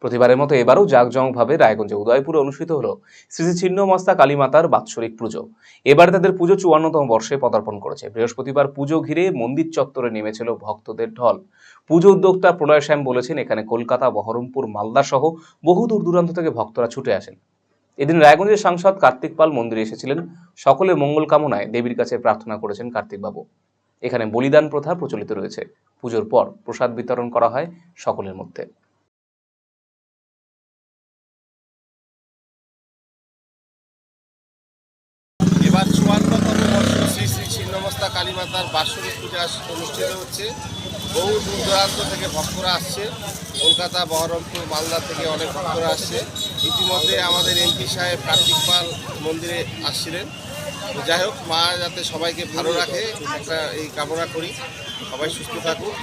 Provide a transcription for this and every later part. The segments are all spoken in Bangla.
প্রতিবারের মতো এবারও জাঁকজমকভাবে রায়গঞ্জে উদয়পুরে অনুষ্ঠিত হলো শ্রী শ্রী ছিন্নমস্তা কালীমাতার বাৎসরিক পুজো। এবার তাদের পুজো 54তম বর্ষে পদার্পণ করেছে। বৃহস্পতিবার পুজো ঘিরে মন্দির চত্বরে নেমেছিল ভক্তদের ঢল। পুজো উদ্যোক্তা প্রলয় শ্যাম বলেছেন, এখানে কলকাতা, বহরমপুর, মালদা সহ বহু দূর দূরান্ত থেকে ভক্তরা ছুটে আসেন। এদিন রায়গঞ্জের সাংসদ কার্তিক পাল মন্দিরে এসেছিলেন। সকলের মঙ্গল কামনায় দেবীর কাছে প্রার্থনা করেছেন কার্তিকবাবু। এখানে বলিদান প্রথা প্রচলিত রয়েছে। পুজোর পর প্রসাদ বিতরণ করা হয় সকলের মধ্যে। এবার 54তম বর্ষ শ্রী শ্রী ছিন্নমস্তা কালীমাতার বাৎসরিক পূজা অনুষ্ঠিত হচ্ছে। বহু দূর দূরান্ত থেকে ভক্তরা আসছে। কলকাতা, বহরমপুর, মালদা থেকে অনেক ভক্তরা আসছে। ইতিমধ্যে আমাদের এমপি সাহেব কার্তিক পাল মন্দিরে আসছিলেন। যাই হোক, মা যাতে সবাইকে ভালো রাখে একটা এই কামনা করি, সবাই সুস্থ থাকুক।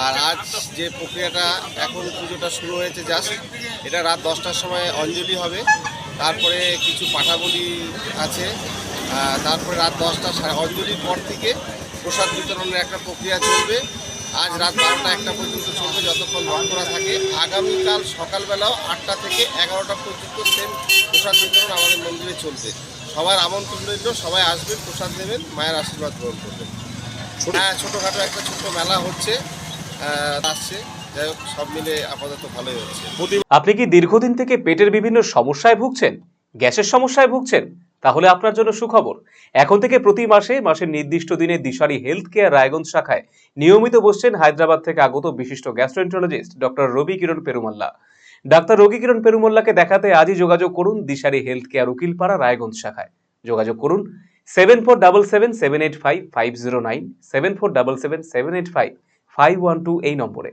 আর আজ যে প্রক্রিয়াটা, এখন পুজোটা শুরু হয়েছে জাস্ট, এটা রাত 10টার সময় অঞ্জলি হবে। তারপরে কিছু পাঠাবলি আছে। তারপরে রাত 10টা অঞ্জলির পর থেকে প্রসাদ বিতরণের একটা প্রক্রিয়া চলবে। আজ রাত 12টা 1টা পর্যন্ত চলবে, যতক্ষণ ভক্তরা থাকে। আগামীকাল সকালবেলাও 8টা থেকে 11টা পর্যন্ত সেম প্রসাদ বিতরণ আমাদের মন্দিরে চলবে। সবার আমন্ত্রণ রইল, সবাই আসবেন, প্রসাদ নেবেন, মায়ের আশীর্বাদ গ্রহণ করবেন। হ্যাঁ, ছোটোখাটো একটা ছোট্ট মেলা হচ্ছে, আসছে। যাই হোক, সব মিলে আপাতত ভালোই হচ্ছে। আপনি কি দীর্ঘদিন থেকে পেটের বিভিন্ন সমস্যায় ভুগছেন, গ্যাসের সমস্যায় ভুগছেন? তাহলে আপনার জন্য সুখবর। এখন থেকে প্রতি মাসের নির্দিষ্ট দিনে দিশারি হেলথ কেয়ার রায়গঞ্জ শাখায় নিয়মিত বসছেন হায়দ্রাবাদ থেকে আগত বিশিষ্ট গ্যাস্ট্রোএন্টারোলজিস্ট ডক্টর রবি কিরণ পেরুমাল্লা। ডাক্তার রবি কিরণ পেরুমাল্লাকে দেখাতে আজই যোগাযোগ করুন দিশারি হেলথ কেয়ার উকিলপাড়া রায়গঞ্জ শাখায়। যোগাযোগ করুন 7477785509, 7477785512 এই নম্বরে।